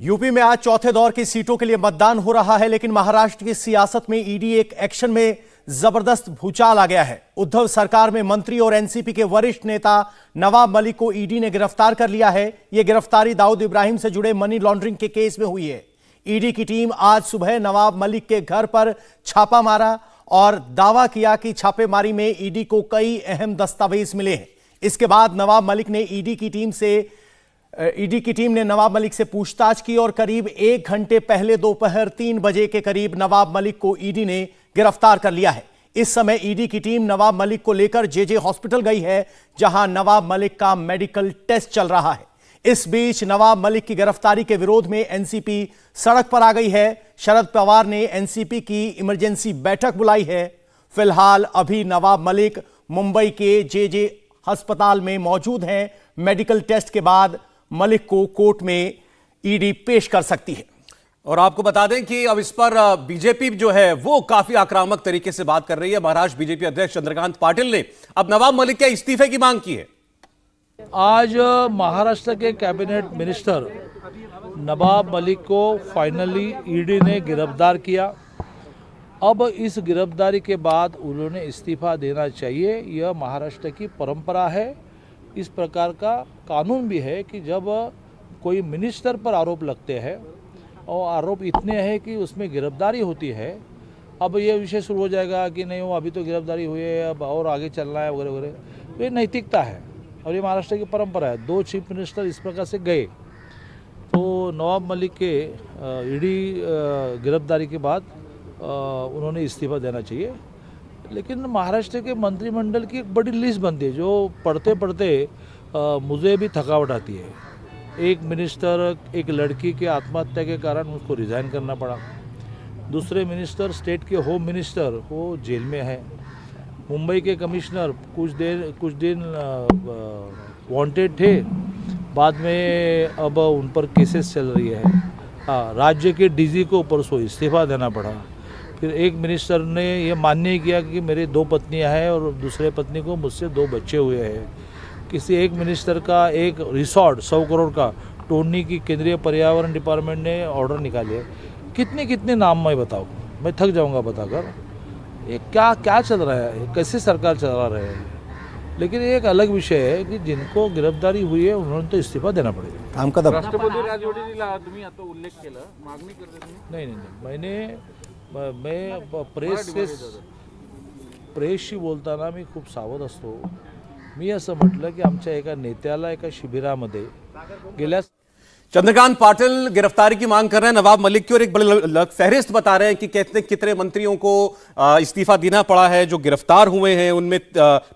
UP में आज चौथे दौर की सीटों के लिए मतदान हो रहा है, लेकिन महाराष्ट्र की सियासत में ईडी एक एक्शन में जबरदस्त भूचाल आ गया है। उद्धव सरकार में मंत्री और एनसीपी के वरिष्ठ नेता नवाब मलिक को ईडी ने गिरफ्तार कर लिया है। यह गिरफ्तारी दाऊद इब्राहिम से जुड़े मनी लॉन्ड्रिंग के केस में हुई है। ईडी की टीम आज सुबह नवाब मलिक के घर पर छापा मारा और दावा किया कि छापेमारी में ईडी को कई अहम दस्तावेज मिले हैं। इसके बाद नवाब मलिक ने ईडी की टीम ने नवाब मलिक से पूछताछ की और करीब 1 घंटे पहले दोपहर 3 बजे के करीब नवाब मलिक को ईडी ने गिरफ्तार कर लिया है। इस समय ईडी की टीम नवाब मलिक को लेकर जेजे हॉस्पिटल गई है, जहां नवाब मलिक का मेडिकल टेस्ट चल रहा है। इस बीच नवाब मलिक की गिरफ्तारी के विरोध में एनसीपी सड़क पर आ गई है। शरद पवार ने एनसीपी की इमरजेंसी बैठक बुलाई है। फिलहाल अभी नवाब मलिक मुंबई के जेजे अस्पताल में मौजूद हैं। मेडिकल टेस्ट के बाद मलिक को कोर्ट में ईडी पेश कर सकती है। और आपको बता दें कि अब इस पर बीजेपी जो है वो काफी आक्रामक तरीके से बात कर रही है। महाराष्ट्र बीजेपी अध्यक्ष चंद्रकांत पाटिल ने अब नवाब मलिक के इस्तीफे की मांग की है। आज महाराष्ट्र के कैबिनेट मिनिस्टर नवाब मलिक को फाइनली ईडी ने गिरफ्तार किया। अब इस गिरफ्तारी के बाद उन्होंने इस्तीफा देना चाहिए। यह महाराष्ट्र की परंपरा है। इस प्रकार का कानून भी है कि जब कोई मिनिस्टर पर आरोप लगते हैं और आरोप इतने हैं कि उसमें गिरफ्तारी होती है, अब ये विषय शुरू हो जाएगा कि नहीं वो अभी तो गिरफ्तारी हुई है, अब और आगे चलना है वगैरह वगैरह, तो ये नैतिकता है और ये महाराष्ट्र की परंपरा है। 2 चीफ मिनिस्टर इस प्रकार से गए तो नवाब मलिक के ईडी गिरफ्तारी के बाद उन्होंने इस्तीफा देना चाहिए। लेकिन महाराष्ट्र के मंत्रिमंडल की एक बड़ी लिस्ट बनती है जो पढ़ते पढ़ते मुझे भी थकावट आती है। एक मिनिस्टर एक लड़की के आत्महत्या के कारण उसको रिज़ाइन करना पड़ा। दूसरे मिनिस्टर स्टेट के होम मिनिस्टर वो जेल में है। मुंबई के कमिश्नर कुछ दिन वांटेड थे, बाद में अब उन पर केसेस चल रही है। राज्य के डीजी को परसों इस्तीफा देना पड़ा। फिर एक मिनिस्टर ने यह मान्य किया कि मेरी 2 पत्नियां हैं और दूसरे पत्नी को मुझसे 2 बच्चे हुए हैं। किसी एक मिनिस्टर का एक रिसोर्ट 100 करोड़ का तोड़ने की केंद्रीय पर्यावरण डिपार्टमेंट ने ऑर्डर निकाले। कितने नाम मैं बताऊँ, मैं थक जाऊंगा बताकर। ये क्या चल रहा है, कैसे सरकार चला रहे हैं। लेकिन एक अलग विषय है कि जिनको गिरफ्तारी हुई है उन्होंने तो इस्तीफा देना पड़ेगा। काम कदम राष्ट्रपती राजवटीला तुम्ही आता उल्लेख केला, मागणी करते तुम्ही? मैं प्रेसशी बोलताना मी खूप सावध असतो। मी असं म्हटलं की आमच्या एका नेत्याला एका शिबिरामध्ये गेल्या चंद्रकांत पाटिल गिरफ्तारी की मांग कर रहे हैं नवाब मलिक की और एक बड़ी फहरिस्त बता रहे हैं कि कितने मंत्रियों को इस्तीफा देना पड़ा है। जो गिरफ्तार हुए हैं उनमें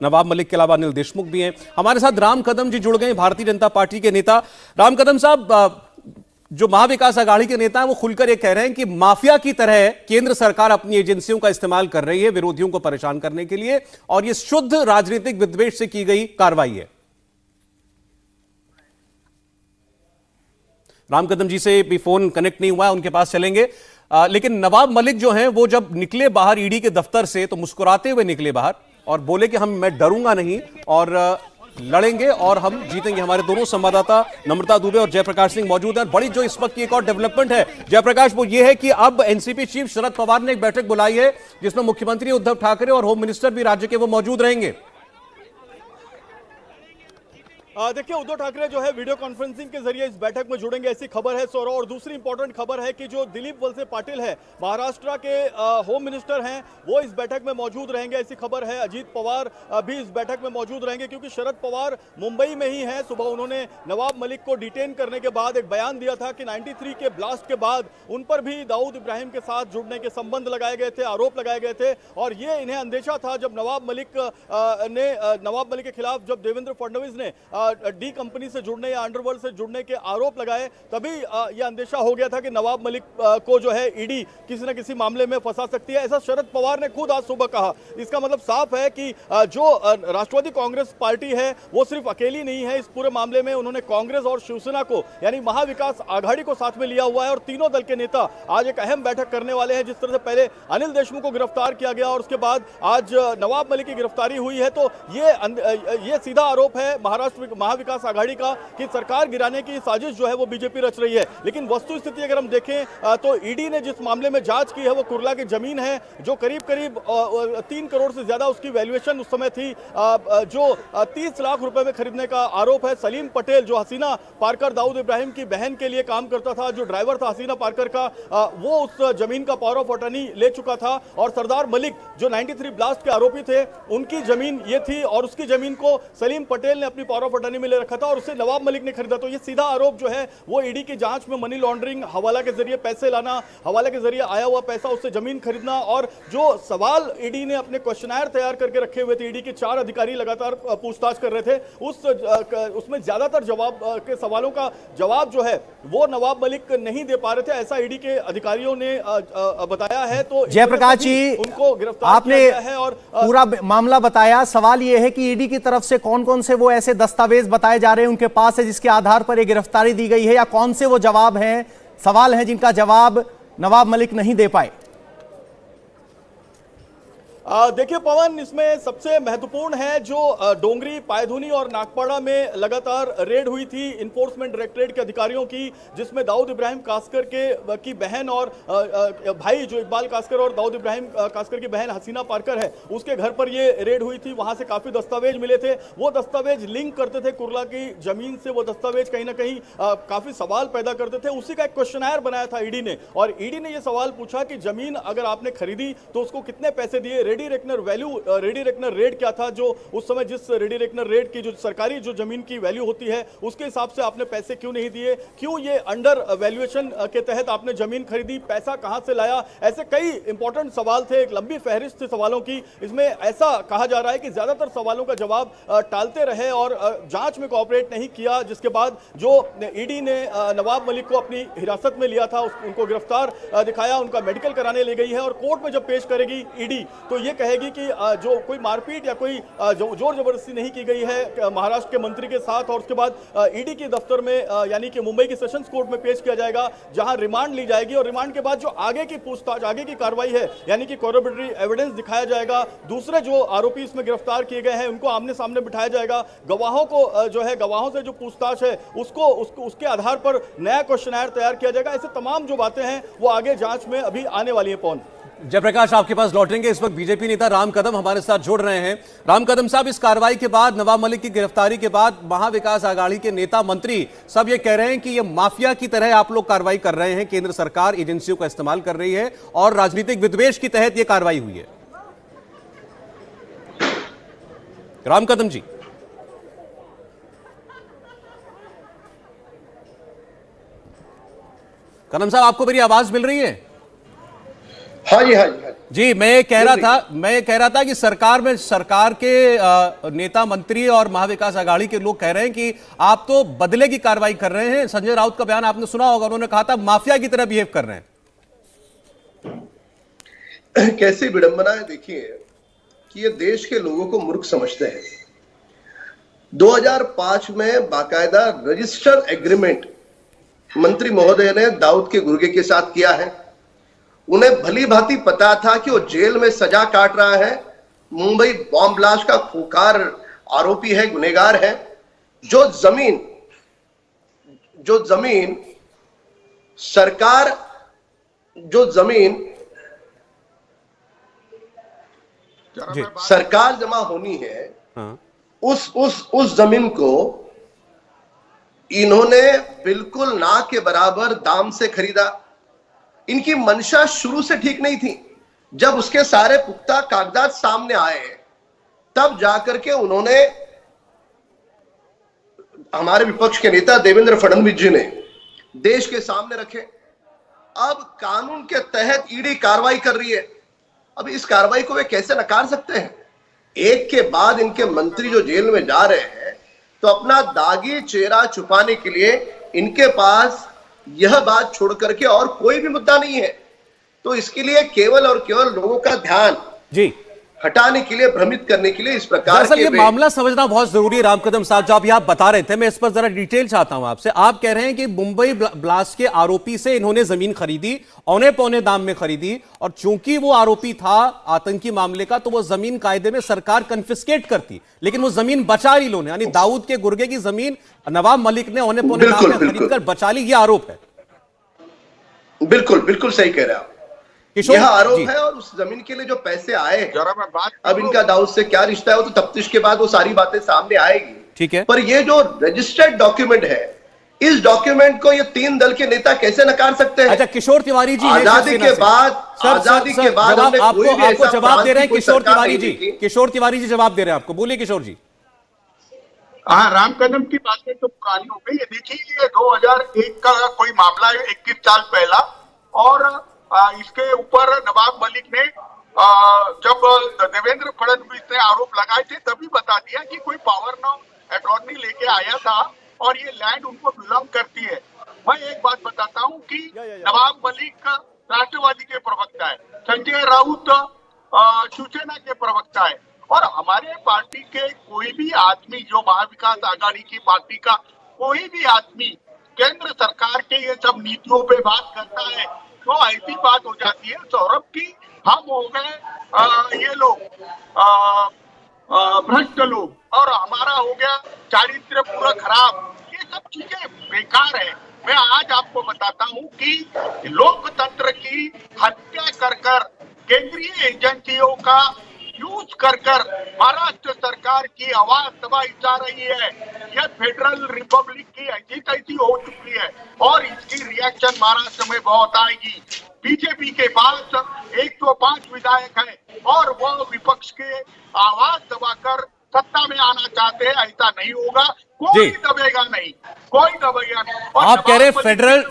नवाब मलिक के अलावा अनिल देशमुख भी हैं। हमारे साथ राम कदम जी जुड़ गए, भारतीय जनता पार्टी के नेता। राम कदम साहब, जो महाविकास आघाड़ी के नेता हैं वो खुलकर ये कह रहे हैं कि माफिया की तरह केंद्र सरकार अपनी एजेंसियों का इस्तेमाल कर रही है विरोधियों को परेशान करने के लिए और ये शुद्ध राजनीतिक विद्वेष से की गई कार्रवाई है। राम कदम जी से भी फोन कनेक्ट नहीं हुआ है, उनके पास चलेंगे। लेकिन नवाब मलिक जो हैं वो जब निकले बाहर ईडी के दफ्तर से तो मुस्कुराते हुए निकले बाहर और बोले कि मैं डरूंगा नहीं और लड़ेंगे और हम जीतेंगे। हमारे दोनों संवाददाता नम्रता दुबे और जयप्रकाश सिंह मौजूद हैं। बड़ी जो इस वक्त की एक और डेवलपमेंट है जयप्रकाश, वो ये है कि अब एनसीपी चीफ शरद पवार ने एक बैठक बुलाई है जिसमें मुख्यमंत्री उद्धव ठाकरे और होम मिनिस्टर भी राज्य के वो मौजूद रहेंगे। देखिए, उद्धव ठाकरे जो है वीडियो कॉन्फ्रेंसिंग के जरिए इस बैठक में जुड़ेंगे, ऐसी खबर है सौरव। और दूसरी इंपॉर्टेंट खबर है कि जो दिलीप वलसे पाटिल है, महाराष्ट्र के होम मिनिस्टर हैं, वो इस बैठक में मौजूद रहेंगे, ऐसी खबर है। अजीत पवार भी इस बैठक में मौजूद रहेंगे क्योंकि शरद पवार मुंबई में ही हैं। सुबह उन्होंने नवाब मलिक को डिटेन करने के बाद एक बयान दिया था कि 93 के ब्लास्ट के बाद उन पर भी दाऊद इब्राहिम के साथ जुड़ने के संबंध लगाए गए थे, आरोप लगाए गए थे। और ये इन्हें अंदेशा था जब नवाब मलिक के खिलाफ जब देवेंद्र फडणवीस ने डी कंपनी से जुड़ने या अंडरवर्ल्ड से जुड़ने के आरोप लगाए, तभी यह अंदेशा हो गया था कि नवाब मलिक को जो है ईडी किसी न किसी मामले में फंसा सकती है। ऐसा शरद पवार ने खुद आज सुबह कहा। इसका मतलब साफ है कि जो राष्ट्रवादी कांग्रेस पार्टी है वो सिर्फ अकेली नहीं है इस पूरे मामले में। उन्होंने कांग्रेस और शिवसेना को यानी महाविकास आघाड़ी को साथ में लिया हुआ है और तीनों दल के नेता आज एक अहम बैठक करने वाले हैं। जिस तरह से पहले अनिल देशमुख को गिरफ्तार किया गया और उसके बाद आज नवाब मलिक की गिरफ्तारी हुई है, तो ये सीधा आरोप है महाविकास आघाड़ी का कि सरकार गिराने की साजिश जो है वो बीजेपी रच रही है। लेकिन वस्तु स्थिति अगर हम देखें तो ईडी ने जिस मामले में जांच की है वो कुर्ला की जमीन है जो करीब 3 करोड़ से ज्यादा उसकी वैल्यूएशन उस समय थी, जो 30 लाख रुपए में खरीदने का आरोप है। सलीम पटेल जो हसीना पारकर दाऊद इब्राहिम की बहन के लिए काम करता था, जो ड्राइवर था हसीना पारकर का, वो उस जमीन का पावर ऑफ अटर्नी ले चुका था। और सरदार मलिक जो 93 ब्लास्ट के आरोपी थे उनकी जमीन ये थी और उसकी जमीन को सलीम पटेल ने अपनी पावर ऑफ अटर्नी में ले रखा था और उससे नवाब मलिक ने खरीदा। तो ये सीधा आरोप जो है वो ईडी की जांच में मनी लॉन्ड्रिंग, हवाला के जरिए पैसे लाना, हवाला के जरिए आया हुआ पैसा उससे जमीन खरीदना, और जो सवाल ईडी ने अपने क्वेश्चनर तैयार करके रखे हुए थे, ईडी के 4 अधिकारी लगातार पूछताछ कर रहे थे, उसमें ज्यादातर जवाब के सवालों का जवाब जो है वो नवाब मलिक नहीं दे पा रहे थे, ऐसा ईडी के अधिकारियों ने बताया है। तो जयप्रकाश जी, उनको गिरफ्तार आपने किया गया है और पूरा मामला बताया। सवाल यह है कि ईडी की तरफ से कौन कौन से वो ऐसे दस्तावेज बताए जा रहे हैं उनके पास है जिसके आधार पर ये गिरफ्तारी दी गई है, या कौन से वो जवाब हैं, सवाल हैं जिनका जवाब नवाब मलिक नहीं दे पाए? देखिए पवन, इसमें सबसे महत्वपूर्ण है जो डोंगरी, पायधुनी और नागपाड़ा में लगातार रेड हुई थी इन्फोर्समेंट डायरेक्टरेट के अधिकारियों की, जिसमें दाऊद इब्राहिम कास्कर की बहन और भाई जो इकबाल कास्कर और दाऊद इब्राहिम कास्कर की बहन हसीना पारकर है, उसके घर पर ये रेड हुई थी। वहां से काफी दस्तावेज मिले थे, वो दस्तावेज लिंक करते थे कुर्ला की जमीन से, वो दस्तावेज कहीं ना कहीं काफी सवाल पैदा करते थे। उसी का एक क्वेश्चनर बनाया था ईडी ने, और ईडी ने ये सवाल पूछा कि जमीन अगर आपने खरीदी तो उसको कितने पैसे दिए, ready reckoner value, ready reckoner rate क्या था, जो उस समय जिस रेडी रेकनर रेट की जो सरकारी जो जमीन की वैल्यू होती है उसके हिसाब से आपने पैसे क्यों नहीं दिए, क्यों ये अंडर वैल्यूएशन के तहत आपने जमीन खरीदी, पैसा कहां से लाया, ऐसे कई इंपॉर्टेंट सवाल थे। एक लंबी फहरिस्त थी सवालों की। इसमें ऐसा कहा जा रहा है कि ज्यादातर सवालों का जवाब टालते रहे और जांच में कोऑपरेट नहीं किया, जिसके बाद जो ईडी ने नवाब मलिक को अपनी हिरासत में लिया था, उनको गिरफ्तार दिखाया, उनका मेडिकल कराने ले गई है और कोर्ट में जब पेश करेगी ईडी तो ये कहेगी कि जो कोई मारपीट या कोई जोर जबरदस्ती नहीं की गई है महाराष्ट्र के मंत्री के साथ। और उसके बाद ईडी के दफ्तर में यानी कि मुंबई के सेशंस कोर्ट में पेश किया जाएगा, जहां रिमांड ली जाएगी और रिमांड के बाद जो आगे की पूछताछ, आगे की कार्रवाई है, यानी कि कॉरबोरेटरी एविडेंस दिखाया जाएगा, दूसरे जो आरोपी इसमें गिरफ्तार किए गए हैं उनको आमने सामने बिठाया जाएगा, गवाहों को जो है गवाहों से जो पूछताछ है उसके आधार पर नया क्वेश्चनर तैयार किया जाएगा। ऐसे तमाम जो बातें हैं वो आगे जांच में अभी आने वाली है। पौन जयप्रकाश, आपके पास लौटेंगे। इस वक्त बीजेपी नेता राम कदम हमारे साथ जुड़ रहे हैं। राम कदम साहब, इस कार्रवाई के बाद, नवाब मलिक की गिरफ्तारी के बाद महाविकास आघाड़ी के नेता मंत्री सब ये कह रहे हैं कि ये माफिया की तरह आप लोग कार्रवाई कर रहे हैं, केंद्र सरकार एजेंसियों का इस्तेमाल कर रही है और राजनीतिक विद्वेष के तहत ये कार्रवाई हुई है। राम कदम जी, कदम साहब, आपको मेरी आवाज मिल रही है? हाँ जी, हाँ जी, हाँ जी। मैं कह रहा था कि सरकार के नेता मंत्री और महाविकास आघाड़ी के लोग कह रहे हैं कि आप तो बदले की कार्रवाई कर रहे हैं। संजय राउत का बयान आपने सुना होगा, उन्होंने कहा था माफिया की तरह बिहेव कर रहे हैं। कैसी विडंबना है देखिए कि ये देश के लोगों को मूर्ख समझते हैं। 2005 में बाकायदा रजिस्टर्ड एग्रीमेंट मंत्री महोदय ने दाऊद के गुर्गे के साथ किया है। उन्हें भली भांति पता था कि वो जेल में सजा काट रहा है, मुंबई बॉम्ब ब्लास्ट का खूंखार आरोपी है, गुनहगार है। जो जमीन सरकार, सरकार जमा होनी है, हाँ। उस जमीन को इन्होंने बिल्कुल ना के बराबर दाम से खरीदा। इनकी मंशा शुरू से ठीक नहीं थी। जब उसके सारे पुख्ता कागजात सामने आए तब जाकर के उन्होंने, हमारे विपक्ष के नेता देवेंद्र फडणवीस जी ने देश के सामने रखे। अब कानून के तहत ईडी कार्रवाई कर रही है। अब इस कार्रवाई को वे कैसे नकार सकते हैं? एक के बाद इनके मंत्री जो जेल में जा रहे हैं, तो अपना दागी चेहरा छुपाने के लिए इनके पास यह बात छोड़ करके और कोई भी मुद्दा नहीं है। तो इसके लिए केवल और केवल लोगों का ध्यान जी हटाने के लिए, भ्रमित करने के लिए इस प्रकार दरअसल ये के मामला समझना बहुत जरूरी है रामकदम साहब, जो अभी आप बता रहे थे, मैं इस पर जरा डिटेल चाहता हूं आपसे। आप कह रहे हैं कि मुंबई ब्लास्ट के आरोपी से इन्होंने जमीन खरीदी, औने पौने दाम में खरीदी, और चूंकि वो आरोपी था आतंकी मामले का, तो वो जमीन कायदे में सरकार कन्फिस्केट करती, लेकिन वो जमीन बचा ली लोगों ने, यानी दाऊद के गुर्गे की जमीन नवाब मलिक ने औने पौने दाम में खरीदकर बचा ली, ये आरोप है। बिल्कुल बिल्कुल सही कह रहे हैं आप। किशोर, यह आरोप है, और उस जमीन के लिए जो पैसे आए, अब इनका दाऊद से क्या रिश्ता है, वो तो तफ्तीश के बाद वो सारी बातें सामने आएगी। ठीक है, पर ये जो रजिस्टर्ड डॉक्यूमेंट है, इस डॉक्यूमेंट को ये 3 दल के नेता कैसे नकार सकते हैं? अच्छा किशोर तिवारी जी, आजादी के बाद, आजादी के बाद आपको जवाब दे रहे हैं किशोर तिवारी जी, किशोर तिवारी जी जवाब दे रहे हैं आपको, बोलिए किशोर जी। हाँ, राम कदम की बातें तो पुरानी हो गई। ये देखिए, ये 2001 का कोई मामला है, 21 साल पहला, और इसके ऊपर नवाब मलिक ने जब देवेंद्र फडणवीस ने आरोप लगाए थे, तभी बता दिया कि कोई पावर ऑफ अटॉर्नी लेके आया था और ये लैंड उनको बिलोंग करती है। मैं एक बात बताता हूँ कि नवाब मलिक राष्ट्रवादी के प्रवक्ता है, संजय राउत शिवसेना के प्रवक्ता है, और हमारे पार्टी के कोई भी आदमी, जो महाविकास आघाड़ी की पार्टी का कोई भी आदमी केंद्र सरकार के ये सब नीतियों पे बात करता है तो ऐसी बात हो जाती है सौरभ की हम हो गए ये लोग भ्रष्ट लोग, और हमारा हो गया चारित्र्य पूरा खराब। ये सब चीजें बेकार है। मैं आज आपको बताता हूँ कि लोकतंत्र की हत्या कर केंद्रीय एजेंसियों का यूज कर महाराष्ट्र सरकार की आवाज दबाई जा रही है। यह फेडरल रिपब्लिक की ऐसी तैसी हो चुकी है, और इसकी रिएक्शन महाराष्ट्र में बहुत आएगी। बीजेपी के पास 105 विधायक हैं और वो विपक्ष के आवाज दबाकर सत्ता में आना चाहते हैं। ऐसा नहीं होगा, कोई दबेगा नहीं, कोई दबेगा नहीं। आप कह रहे हैं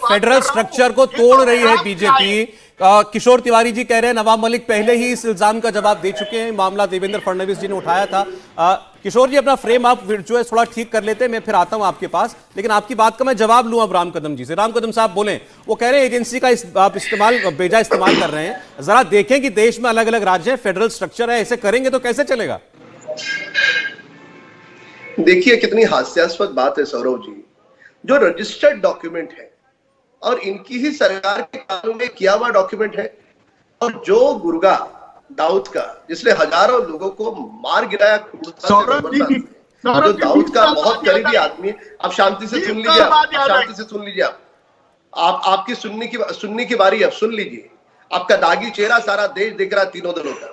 फेडरल स्ट्रक्चर को तोड़ रही है बीजेपी। किशोर तिवारी जी कह रहे हैं नवाब मलिक पहले ही इस इल्जाम का जवाब दे चुके हैं, मामला देवेंद्र फडणवीस जी ने उठाया था। किशोर जी अपना फ्रेम आप जो है थोड़ा ठीक कर लेते हैं, मैं फिर आता हूं आपके पास, लेकिन आपकी बात का मैं जवाब लूं अब राम कदम जी से। राम कदम साहब बोलें, वो कह रहे हैं एजेंसी का आप इस्तेमाल बेजा इस्तेमाल कर रहे हैं। जरा देखें कि देश में अलग अलग राज्य हैं, फेडरल स्ट्रक्चर है, ऐसे करेंगे तो कैसे चलेगा? देखिए कितनी हास्यास्पद बात है सौरभ जी, जो रजिस्टर्ड डॉक्यूमेंट है और इनकी ही सरकार के कानून में किया हुआ डॉक्यूमेंट है, और जो गुर्गा दाऊद का जिसने हजारों लोगों को मार गिराया, जो दाऊद का बहुत करीबी आदमी है। आप शांति से सुन लीजिए, शांति से सुन लीजिए। आप आपकी सुनने की बारी, अब सुन लीजिए। आपका दागी चेहरा सारा देश देख रहा है, तीनों दलों का।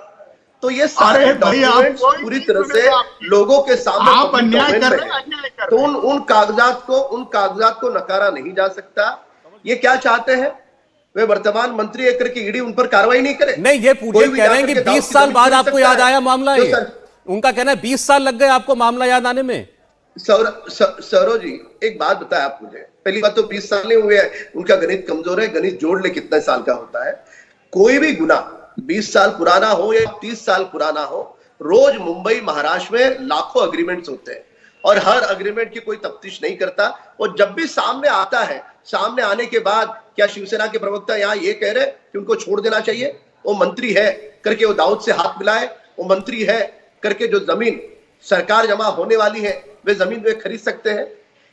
तो ये सारे डॉक्यूमेंट्स पूरी तरह से लोगों के सामने अन्याय कर रहे हैं, तो उन कागजात को नकारा नहीं जा सकता। ये क्या चाहते हैं? वे वर्तमान मंत्री एक करके ईडी उन पर कार्रवाई नहीं करे। नहीं, ये पूछे कह रहे हैं कि 20 साल बाद आपको याद आया मामला। ये उनका कहना है 20 साल लग गए आपको मामला याद आने में। सौरभ जी एक बात बताया आप मुझे, पहली बात तो 20 साल नहीं हुए हैं, उनका गणित कमजोर है। गणित जोड़ ले कितने साल का होता है। कोई भी गुना 20 साल पुराना हो या 30 साल पुराना हो, रोज मुंबई महाराष्ट्र में लाखों अग्रीमेंट्स होते हैं और हर अग्रीमेंट की कोई तफ्तीश नहीं करता। और जब भी सामने आता है, सामने आने के बाद क्या शिवसेना के प्रवक्ता यहाँ ये कह रहे कि उनको छोड़ देना चाहिए? वो मंत्री है करके वो दाऊद से हाथ मिलाए, वो मंत्री है करके जो जमीन सरकार जमा होने वाली है वे जमीन वे खरीद सकते हैं।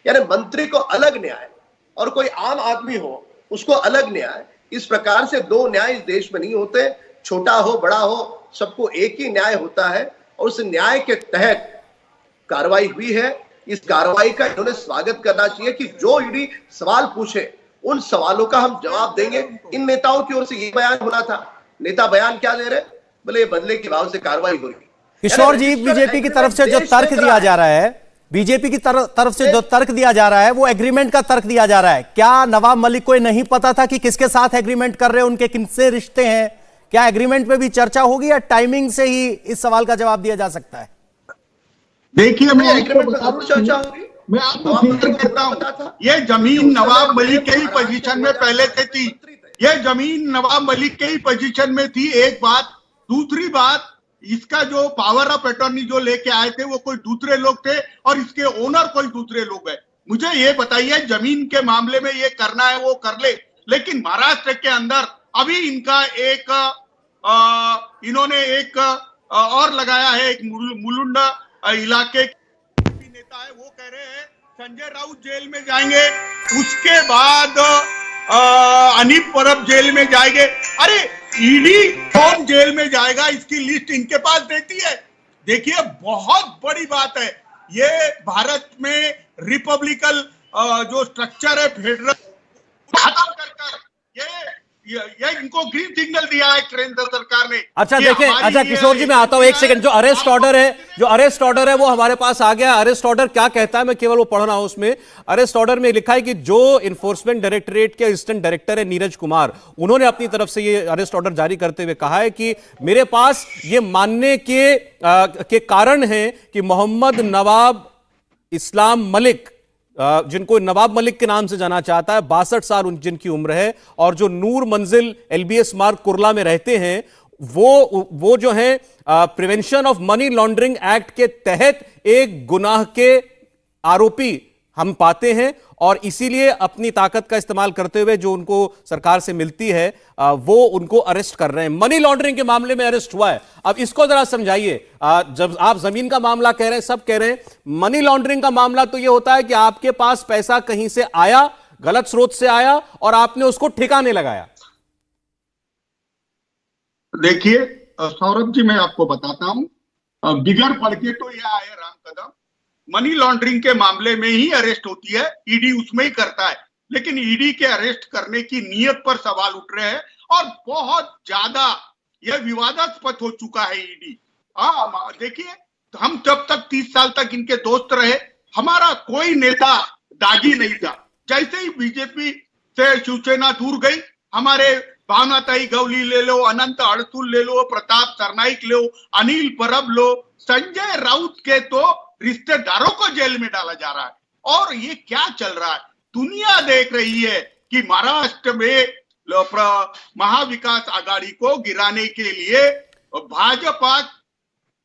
यानी मंत्री को अलग न्याय और कोई आम आदमी हो उसको अलग न्याय। इस प्रकार से दो न्याय इस देश में नहीं होते। छोटा हो बड़ा हो सबको एक ही न्याय होता है, और उस न्याय के तहत कार्रवाई हुई है। इस कार्रवाई का इन्होंने स्वागत करना चाहिए कि जो ईडी सवाल पूछे उन सवालों का हम जवाब देंगे। इन नेताओं की ओर से ये बयान होना था। नेता बयान क्या दे रहे? बोले बदले के भाव से कार्रवाई हो रही। किशोर जी, बीजेपी की तरफ से जो तर्क दिया जा रहा है, बीजेपी की तरफ से जो तर्क दिया जा रहा है वो एग्रीमेंट का तर्क दिया जा रहा है। क्या नवाब मलिक को नहीं पता था कि किसके साथ एग्रीमेंट कर रहे हैं, उनके किनसे रिश्ते हैं? क्या एग्रीमेंट पे भी चर्चा होगी या टाइमिंग से ही इस सवाल का जवाब दिया जा सकता है? देखिए, मैं आपको क्लियर कहता हूं, ये जमीन नवाब मलिक के ही पोजीशन में पहले से थी। ये जमीन नवाब मलिक के ही पोजीशन में थी, एक बात। दूसरी बात, इसका जो पावर ऑफ अटॉर्नी जो लेके आए थे वो कोई दूसरे लोग थे और इसके ओनर कोई दूसरे लोग हैं। मुझे ये बताइए, जमीन के मामले में ये करना है वो कर ले, लेकिन महाराष्ट्र के अंदर अभी इनका इन्होंने एक और लगाया है। एक मुलुंड इलाके के नेता है, वो कह रहे हैं संजय राउत जेल में जाएंगे, उसके बाद अनिल परब जेल में जाएंगे। अरे ईडी कौन जेल में जाएगा, इसकी लिस्ट इनके पास देती है। देखिए बहुत बड़ी बात है ये, भारत में रिपब्लिकन जो स्ट्रक्चर है फेडरल खत्म कर ये इनको ग्रीन सिग्नल दिया है केंद्र सरकार ने। अच्छा देखें, अच्छा किशोर जी मैं आता हूं एक सेकंड। जो अरेस्ट ऑर्डर है वो हमारे पास आ गया। अरेस्ट ऑर्डर क्या कहता है, मैं केवल वो पढ़ रहा हूं। उसमें अरेस्ट ऑर्डर में लिखा है कि जो इन्फोर्समेंट डायरेक्टरेट के असिस्टेंट डायरेक्टर है नीरज कुमार, उन्होंने अपनी तरफ से ये अरेस्ट ऑर्डर जारी करते हुए कहा है कि मेरे पास ये मानने के कारण है कि मोहम्मद नवाब इस्लाम मलिक, जिनको नवाब मलिक के नाम से जाना चाहता है, 62 साल जिनकी उम्र है, और जो नूर मंजिल LBS मार्ग कुर्ला में रहते हैं, वो जो है prevention of money laundering act के तहत एक गुनाह के आरोपी हम पाते हैं, और इसीलिए अपनी ताकत का इस्तेमाल करते हुए जो उनको सरकार से मिलती है वो उनको अरेस्ट कर रहे हैं। मनी लॉन्ड्रिंग के मामले में अरेस्ट हुआ है। अब इसको जरा समझाइए। जब आप जमीन का मामला कह रहे हैं, सब कह रहे हैं, मनी लॉन्ड्रिंग का मामला तो ये होता है कि आपके पास पैसा कहीं से आया, गलत स्रोत से आया, और आपने उसको ठिकाने लगाया। देखिए सौरभ जी, मैं आपको बताता हूं, बिगड़ पड़ के तो ये आए राम कदम, मनी लॉन्ड्रिंग के मामले में ही अरेस्ट होती है, ईडी उसमें ही करता है। लेकिन ईडी के अरेस्ट करने की नीयत पर सवाल उठ रहे हैं, और बहुत ज्यादा यह विवादास्पद हो चुका है ईडी। देखिए हम जब तक 30 साल तक इनके दोस्त रहे, हमारा कोई नेता दागी नहीं था। जैसे ही बीजेपी से शिवसेना दूर गई, हमारे भावनाताई गवली ले लो, अनंत अड़सुल ले लो, प्रताप सरनाइक लो, अनिल परब लो, संजय राउत के तो रिश्तेदारों को जेल में डाला जा रहा है। और ये क्या चल रहा है, दुनिया देख रही है कि महाराष्ट्र में महाविकास आघाड़ी को गिराने के लिए भाजपा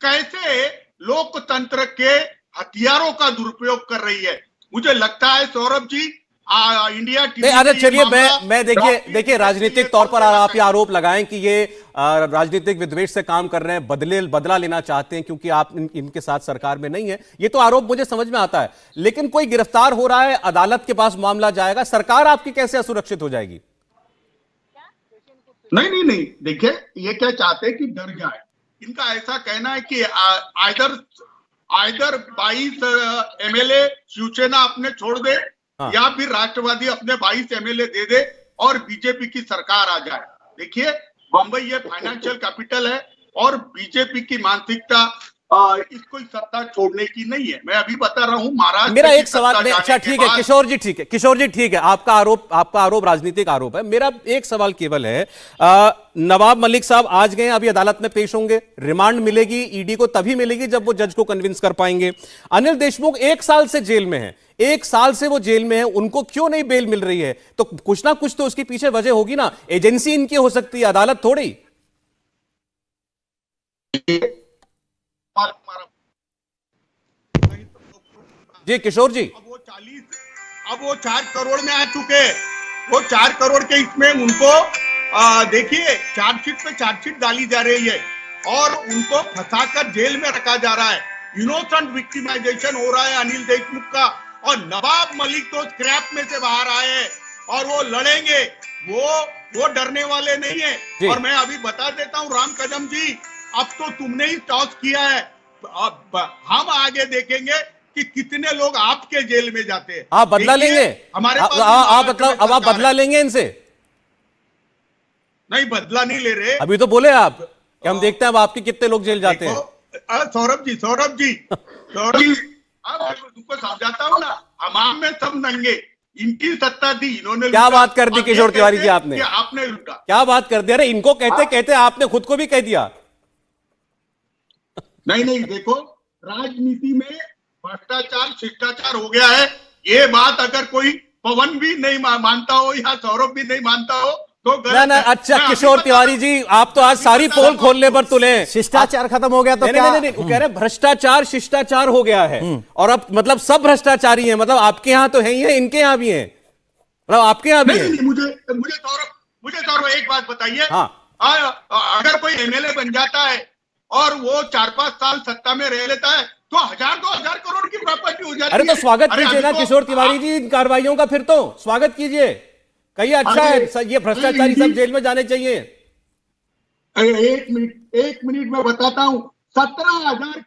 कैसे लोकतंत्र के हथियारों का दुरुपयोग कर रही है। मुझे लगता है सौरभ जी, इंडिया अरे चलिए, मैं देखिए राजनीतिक तौर पर आप ये आरोप लगाएं कि ये राजनीतिक विद्वेष से काम कर रहे हैं, बदला लेना चाहते हैं क्योंकि आप इनके साथ सरकार में नहीं है, ये तो आरोप मुझे समझ में आता है। लेकिन कोई गिरफ्तार हो रहा है, अदालत के पास मामला जाएगा, सरकार आपकी कैसे असुरक्षित हो जाएगी? नहीं, देखिए ये क्या चाहते हैं कि डर जाए। इनका ऐसा कहना है कि आइदर 22 MLA शिवसेना अपने छोड़ दे, या फिर राष्ट्रवादी अपने 22 MLA दे दे और बीजेपी की सरकार आ जाए। देखिए बंबई ये फाइनेंशियल कैपिटल है, और बीजेपी की मानसिकता इसको सत्ता छोड़ने की नहीं है। मैं अभी बता रहा हूं महाराष्ट्र। मेरा एक सवाल, अच्छा ठीक है किशोर जी ठीक है, आपका आरोप राजनीतिक आरोप है। मेरा एक सवाल केवल है, नवाब मलिक साहब आज गए, अभी अदालत में पेश होंगे, रिमांड मिलेगी ईडी को तभी मिलेगी जब वो जज को कन्विंस कर पाएंगे। अनिल देशमुख 1 साल से जेल में है, 1 साल से वो जेल में है, उनको क्यों नहीं बेल मिल रही है? तो कुछ ना कुछ तो उसके पीछे वजह होगी ना, एजेंसी इनकी हो सकती है, अदालत थोड़ी। जी किशोर जी, अब वो 4 करोड़ में आ चुके, वो 4 करोड़ के इसमें उनको देखिए चार्जशीट पे चार्जशीट डाली जा रही है, और उनको फंसाकर जेल में रखा जा रहा है। इनोसेंट विक्टिमाइजेशन हो रहा है अनिल देशमुख का, और नवाब मलिक तो स्क्रैप में से बाहर आए हैं, और वो लड़ेंगे, वो डरने वाले नहीं है। और मैं अभी बता देता हूं राम कदम जी, अब तो तुमने ही टॉस किया है, अब हम आगे देखेंगे कि कितने लोग आपके जेल में जाते हैं। आप बदला लेंगे हमारे पास, अब आप बदला लेंगे इनसे? नहीं, बदला नहीं ले रहे। अभी तो बोले आप कि हम देखते हैं अब आपके कितने लोग जेल जाते हैं। सौरभ जी तुमको समझाता हूँ ना, हमाम में सब नंगे, इनकी सत्ता थी, इन्होंने क्या बात कर दी किशोर तिवारी जी आपने लूटा। क्या बात कर दी? अरे इनको कहते आपने खुद को भी कह दिया। नहीं, देखो राजनीति में भ्रष्टाचार शिष्टाचार हो गया है। ये बात अगर कोई पवन भी नहीं मानता हो या सौरभ भी नहीं मानता हो तो ना। अच्छा किशोर तिवारी जी, आप तो आज सारी पोल खोलने पर तुले। शिष्टाचार खत्म हो गया तो क्या? नहीं, वो कह रहे भ्रष्टाचार शिष्टाचार हो गया है, और अब मतलब सब भ्रष्टाचारी हैं। मतलब आपके यहाँ तो है ही है, इनके यहाँ भी है, मतलब आपके यहाँ भी है। मुझे सौरभ एक बात बताइए, अगर कोई MLA बन जाता है और वो 4-5 साल सत्ता में रह लेता है तो 1000-2000 करोड़ की प्रॉपर्टी हो जाती है। अरे तो स्वागत अरे कीजिए अभी ना तो किशोर तिवारी जी इन कार्रवाइयों का, फिर तो स्वागत कीजिए, कहिए अच्छा है, ये भ्रष्टाचारी सब जेल में जाने चाहिए। एक मिनट में बताता हूं। 17,000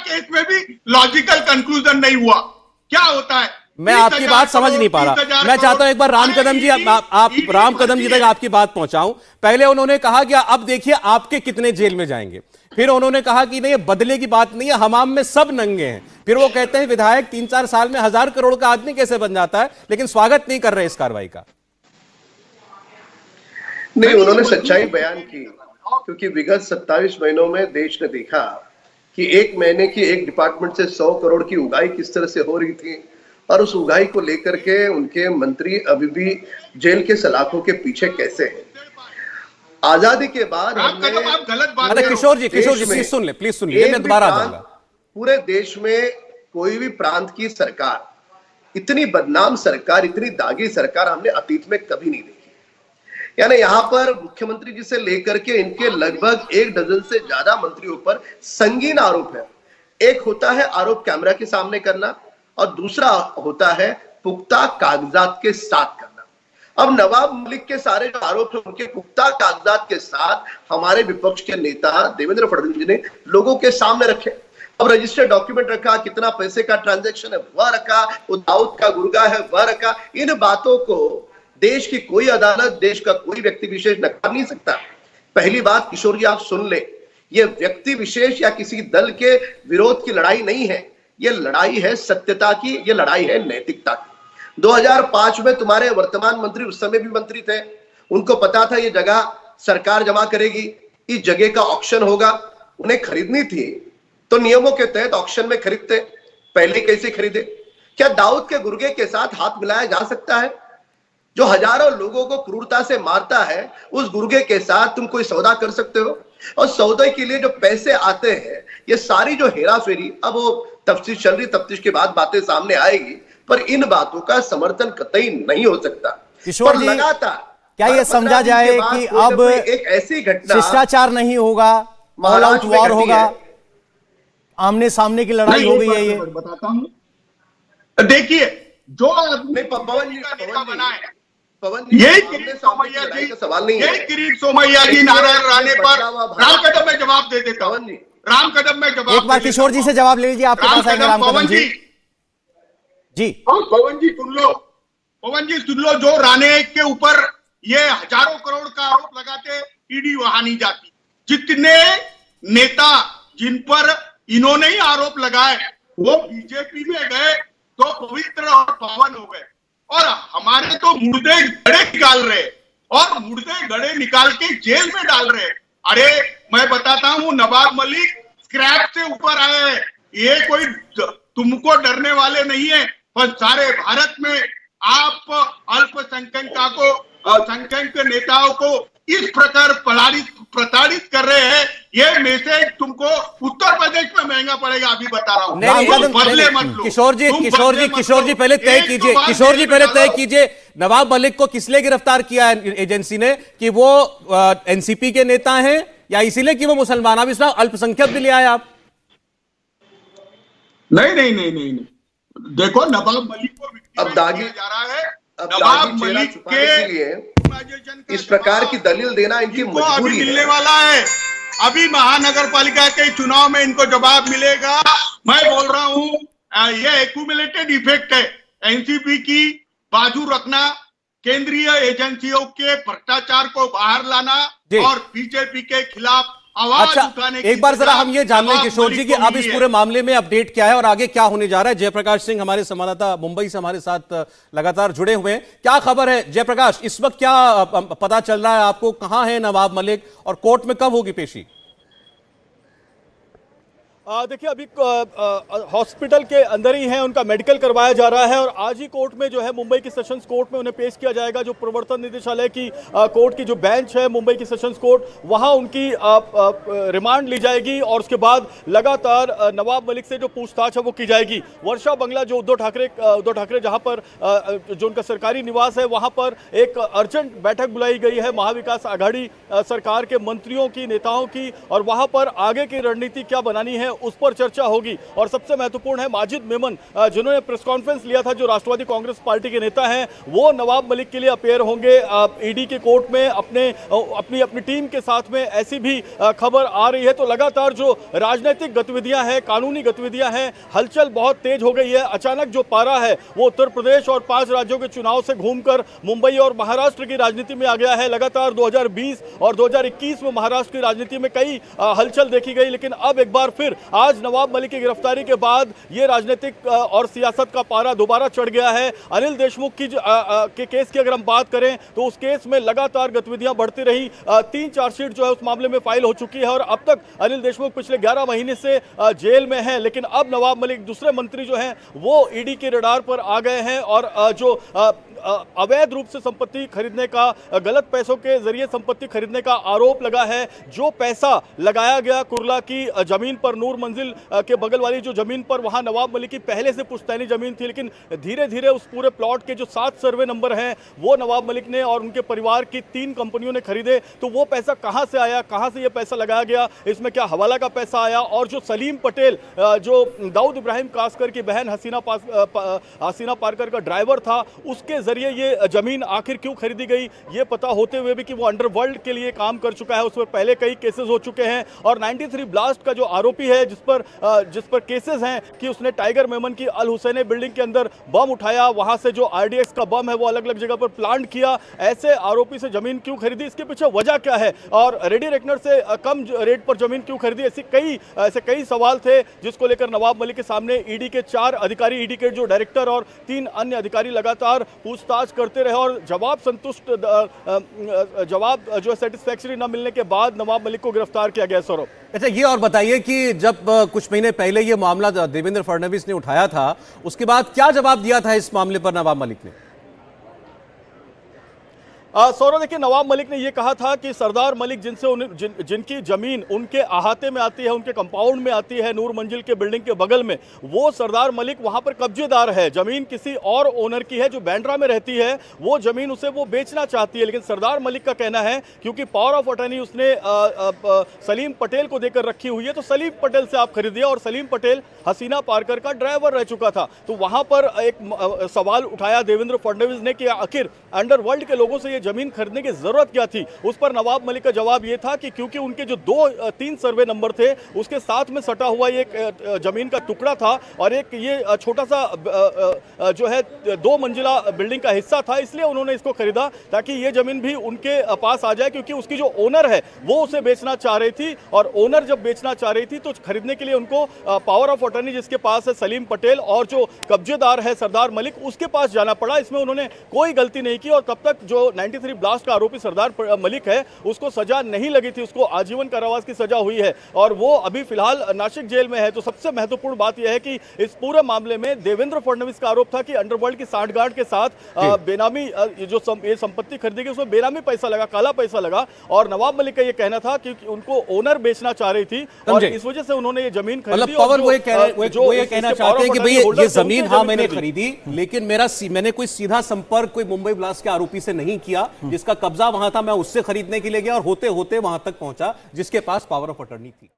केस में भी लॉजिकल कंक्लूजन नहीं हुआ। क्या होता है? मैं आपकी बात समझ नहीं पा रहा। मैं चाहता हूं एक बार राम कदम जी, आप राम कदम जी तक आपकी बात पहुंचाऊं। पहले उन्होंने कहा कि अब देखिए आपके कितने जेल में जाएंगे, फिर उन्होंने कहा कि नहीं, बदले की बात नहीं है, हमाम में सब नंगे हैं। फिर वो कहते हैं विधायक 3-4 साल में 1000 करोड़ का आदमी कैसे बन जाता है, लेकिन स्वागत नहीं कर रहे इस कार्रवाई का। नहीं, उन्होंने सच्चाई बयान की, क्योंकि विगत 27 महीनों में देश ने देखा कि एक महीने की एक डिपार्टमेंट से 100 करोड़ की उगाही किस तरह से हो रही थी, और उस उगाही को लेकर के उनके मंत्री अभी भी जेल के सलाखों के पीछे कैसे हैं। आजादी के बाद हमने गलत बात अरे किशोर जी प्लीज सुन ले, मैं दोबारा आ जाऊंगा। पूरे देश में कोई भी प्रांत की सरकार, इतनी बदनाम सरकार, इतनी दागी सरकार हमने अतीत में कभी नहीं देखी। यानी यहाँ पर मुख्यमंत्री जी से लेकर के इनके लगभग 1 डजन से ज्यादा मंत्रियों पर संगीन आरोप है। एक होता है आरोप कैमरा के सामने करना, और दूसरा होता है पुख्ता कागजात के साथ करना। अब नवाब मलिक के सारे जो आरोप हैं उनके पुख्ता कागजात के साथ हमारे विपक्ष के नेता देवेंद्र फडणवीस जी ने लोगों के सामने रखे। अब रजिस्टर्ड डॉक्यूमेंट रखा, कितना पैसे का ट्रांजैक्शन है वह रखा, वो दाऊद का गुर्गा है वह रखा। इन बातों को देश की कोई अदालत, देश का कोई व्यक्ति विशेष नकार नहीं सकता। पहली बात किशोर जी आप सुन ले, ये व्यक्ति विशेष या किसी दल के विरोध की लड़ाई नहीं है, ये लड़ाई है सत्यता की, ये लड़ाई है नैतिकता की। 2005 में तुम्हारे वर्तमान मंत्री उस समय भी मंत्री थे, उनको पता था ये जगह सरकार जमा करेगी, इस जगह का ऑक्शन होगा, उन्हें खरीदनी थी तो नियमों के तहत ऑक्शन में खरीदते। पहले कैसे खरीदे? क्या दाऊद के गुर्गे के साथ हाथ मिलाया जा सकता है? जो हजारों लोगों को क्रूरता से मारता है, उस गुर्गे के साथ तुम कोई सौदा कर सकते हो? और सौदे के लिए जो पैसे आते हैं, ये सारी जो हेरा फेरी, अब वो तफ्तीश चल रही, तफ्तीश के बाद बातें सामने आएगी, पर इन बातों का समर्थन कतई नहीं हो सकता। किशोर जी, लगातार क्या ये समझा जाए कि अब एक ऐसी घटना, शिष्टाचार नहीं होगा, ऑल आउट वॉर होगा, आमने सामने की लड़ाई हो गई है? ये बताता हूं। देखिए, जो यही किरीट सोमैया जी नारायण राणे पर राम कदम में जवाब दे देता हूं। राम कदम में जवाब, एक बार किशोर जी से जवाब ले लीजिए, आपके पास आएंगे राम कदम जी। जी पवन जी सुन लो, जो राणे के ऊपर ये हजारों करोड़ का आरोप लगाते ईडी वहां नहीं जाती। जितने नेता जिन पर इन्होंने ही आरोप लगाए वो बीजेपी में गए तो पवित्र और पावन हो गए, और हमारे तो मुर्दे गड़े निकाल रहे, और मुर्दे गड़े निकाल के जेल में डाल रहे। अरे मैं बताता हूं, नवाब मलिक स्क्रैप से ऊपर आए हैं। ये कोई तुमको डरने वाले नहीं है, पर सारे भारत में आप अल्पसंख्यक नेताओं को इस प्रकार प्रताड़ित कर रहे हैं। ये मैसेज तुमको उत्तर प्रदेश में महंगा पड़ेगा, अभी बता रहा हूं। बदले मत लो। किशोर जी पहले तय कीजिए, किशोर जी पहले तय कीजिए, नवाब मलिक को किस लिए गिरफ्तार किया है एजेंसी ने? कि वो एनसीपी के नेता हैं या इसीलिए कि वो मुसलमान? अब इसमें अल्पसंख्यक भी ले आए आप। नहीं, देखो नवाब मलिक को अब दागी जा रहा है। नवाब मलिक के लिए इस प्रकार की दलील देना इनकी मजबूरी मिलने वाला है। अभी महानगर पालिका के चुनाव में इनको जवाब मिलेगा। मैं बोल रहा हूं, ये एक्यूमुलेटेड इफेक्ट है। एनसीपी की बाजू रखना, केंद्रीय एजेंसियों के भ्रष्टाचार को बाहर लाना और बीजेपी के खिलाफ आवाज उठाने की। एक बार जरा हम ये जान लें किशोर जी कि अब इस पूरे मामले में अपडेट क्या है और आगे क्या होने जा रहा है। जयप्रकाश सिंह हमारे संवाददाता मुंबई से हमारे साथ लगातार जुड़े हुए हैं। क्या खबर है जयप्रकाश, इस वक्त क्या पता चल रहा है आपको? कहां है नवाब मलिक और कोर्ट में कब होगी पेशी? देखिए अभी हॉस्पिटल के अंदर ही हैं, उनका मेडिकल करवाया जा रहा है और आज ही कोर्ट में जो है मुंबई की सेशंस कोर्ट में उन्हें पेश किया जाएगा। जो प्रवर्तन निदेशालय की कोर्ट की जो बेंच है मुंबई की सेशंस कोर्ट, वहां उनकी रिमांड ली जाएगी और उसके बाद लगातार नवाब मलिक से जो पूछताछ है वो की जाएगी। वर्षा बंगला जो उद्धव ठाकरे जहां पर जो उनका सरकारी निवास है वहां पर एक अर्जेंट बैठक बुलाई गई है महाविकास आघाड़ी सरकार के मंत्रियों की, नेताओं की, और वहां पर आगे की रणनीति क्या बनानी है उस पर चर्चा होगी। और सबसे महत्वपूर्ण है माजिद मेमन जिन्होंने प्रेस कॉन्फ्रेंस लिया था, जो राष्ट्रवादी कांग्रेस पार्टी के नेता हैं, वो नवाब मलिक के लिए अपेयर होंगे ईडी के कोर्ट में अपनी टीम के साथ में। ऐसी भी खबर आ रही है। तो लगातार जो राजनीतिक गतिविधियां हैं, कानूनी गतिविधियां हैं, हलचल बहुत तेज हो गई है। अचानक जो पारा है वो उत्तर प्रदेश और 5 राज्यों के चुनाव से घूमकर मुंबई और महाराष्ट्र की राजनीति में आ गया है। लगातार 2020 और 2021 में महाराष्ट्र की राजनीति में कई हलचल देखी गई, लेकिन अब एक बार फिर आज नवाब मलिक की गिरफ्तारी के बाद ये राजनीतिक और सियासत का पारा दोबारा चढ़ गया है। अनिल देशमुख की के केस की अगर हम बात करें तो उस केस में लगातार गतिविधियां बढ़ती रही। 3 चार्जशीट जो है उस मामले में फाइल हो चुकी है और अब तक अनिल देशमुख पिछले 11 महीने से जेल में है। लेकिन अब नवाब मलिक, दूसरे मंत्री जो हैं, वो ईडी के रडार पर आ गए हैं और जो अवैध रूप से संपत्ति खरीदने का, गलत पैसों के जरिए संपत्ति खरीदने का आरोप लगा है। जो पैसा लगाया गया कुर्ला की जमीन पर, नूर मंजिल के बगल वाली जो जमीन पर, वहां नवाब मलिक की पहले से पुश्तैनी जमीन थी, लेकिन धीरे धीरे उस पूरे प्लॉट के जो 7 सर्वे नंबर हैं वो नवाब मलिक ने और उनके परिवार की 3 कंपनियों ने खरीदे। तो वो पैसा कहां से आया, कहां से ये पैसा लगाया गया, इसमें क्या हवाला का पैसा आया, और जो सलीम पटेल जो दाऊद इब्राहिम कासकर की बहन हसीना पारकर का ड्राइवर था, उसके जरिए ये जमीन आखिर क्यों खरीदी गई, ये पता होते हुए भी कि वो अंडरवर्ल्ड के लिए काम कर चुका है, उस पर पहले कई केसेस हो चुके हैं। और 93 ब्लास्ट का जो आरोपी है, जिस पर केसेस हैं कि उसने टाइगर मेमन की अल हुसैन बिल्डिंग के अंदर बम उठाया, वहां से जो आरडीएक्स का बम है वो अलग अलग जगह पर प्लांट किया, ऐसे आरोपी से जमीन क्यों खरीदी, इसके पीछे वजह क्या है, और रेडी रेकनर से कम रेट पर जमीन क्यों खरीदी, ऐसे कई सवाल थे जिसको लेकर नवाब मलिक के सामने ईडी के 4 अधिकारी, ईडी के जो डायरेक्टर और 3 अन्य अधिकारी लगातार पूछताछ करते रहे और जवाब जो सेटिस्फैक्टरी न मिलने के बाद नवाब मलिक को गिरफ्तार किया गया। सौरभ, अच्छा, ये और बताइए कि जब कुछ महीने पहले ये मामला देवेंद्र फडणवीस ने उठाया था, उसके बाद क्या जवाब दिया था इस मामले पर नवाब मलिक ने? सौरभ, देखिए, नवाब मलिक ने यह कहा था कि सरदार मलिक जिनकी जमीन उनके अहाते में आती है, उनके कंपाउंड में आती है, नूर मंजिल के बिल्डिंग के बगल में, वो सरदार मलिक वहां पर कब्जेदार है। जमीन किसी और ओनर की है जो बांद्रा में रहती है, वो जमीन उसे वो बेचना चाहती है। लेकिन सरदार मलिक का कहना है क्योंकि पावर ऑफ अटर्नी उसने सलीम पटेल को देकर रखी हुई है, तो सलीम पटेल से आप खरीदिए। और सलीम पटेल हसीना पारकर का ड्राइवर रह चुका था। तो वहां पर एक सवाल उठाया देवेंद्र फडणवीस ने कि आखिर अंडरवर्ल्ड के लोगों से जमीन खरीदने की जरूरत क्या थी। उस पर नवाब मलिक का जवाब यह था कि क्योंकि उनके जो 2-3 सर्वे नंबर थे, उसके साथ में सटा हुआ एक जमीन का टुकड़ा था और एक ये छोटा सा जो है 2 मंजिला बिल्डिंग का हिस्सा था, इसलिए उन्होंने इसको खरीदा ताकि ये जमीन भी उनके पास आ जाए। क्योंकि उसकी जो ओनर है वो उसे बेचना चाह रही थी, और ओनर जब बेचना चाह रही थी तो खरीदने के लिए उनको पावर ऑफ अटर्नी जिसके पास है सलीम पटेल और जो कब्जेदार है सरदार मलिक, उसके पास जाना पड़ा। इसमें उन्होंने कोई गलती नहीं की और तब तक जो 93 ब्लास्ट का आरोपी सरदार मलिक है उसको सजा नहीं लगी थी, उसको आजीवन कारावास की सजा हुई है और वो अभी फिलहाल नासिक जेल में है। तो सबसे महत्वपूर्ण बात यह है कि इस पूरे मामले में देवेंद्र फडणवीस का आरोप था कि अंडरवर्ल्ड की सांठगांठ के साथ बेनामी जो ये संपत्ति खरीदी गई उसमें बेनामी पैसा लगा, काला पैसा लगा, और नवाब मलिक का यह कहना था कि उनको ओनर बेचना चाह रही थी और इस वजह से उन्होंने ये जमीन खरीदी। वो ये कहना चाहते हैं कि भाई ये जमीन हाँ मैंने खरीदी, लेकिन मैंने कोई सीधा संपर्क कोई मुंबई ब्लास्ट के आरोपी से नहीं किया, जिसका कब्जा वहां था, मैं उससे खरीदने के लिए गया और होते होते वहां तक पहुंचा जिसके पास पावर ऑफ अटर्नी थी।